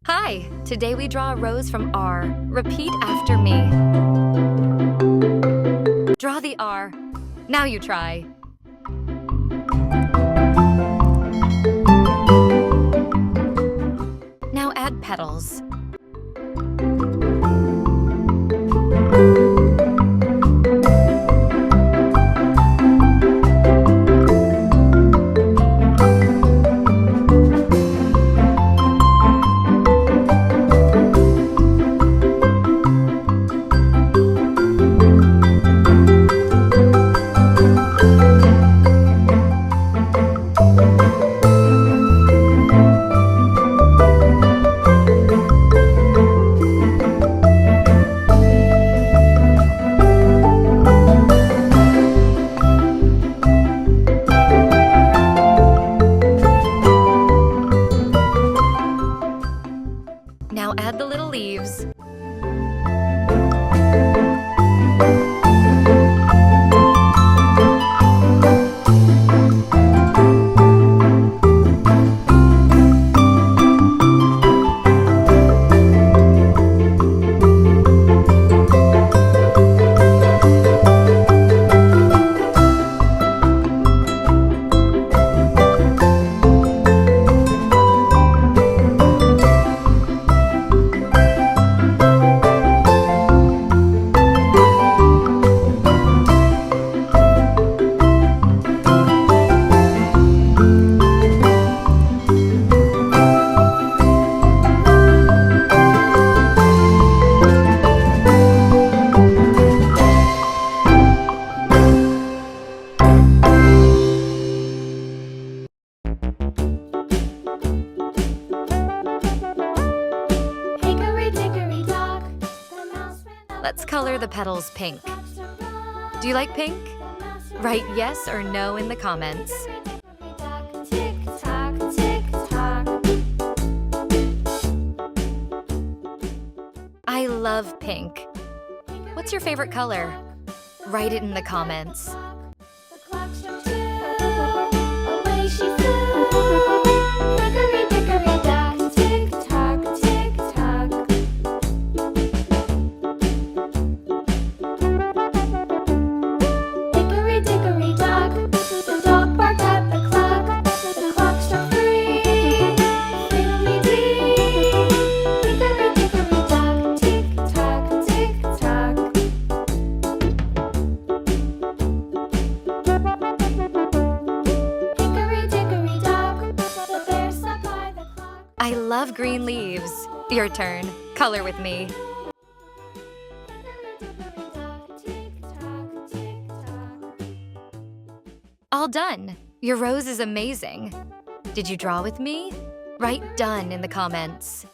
Hi, today we draw a rose from R. Repeat after me. Draw the R. Now you try. Now add petals. Now add the little leaves. Let's color the petals pink. Do you like pink? Write yes or no in the comments. I love pink. What's your favorite color? Write it in the comments. I love green leaves. Your turn. Color with me. All done. Your rose is amazing. Did you draw with me? Write done in the comments.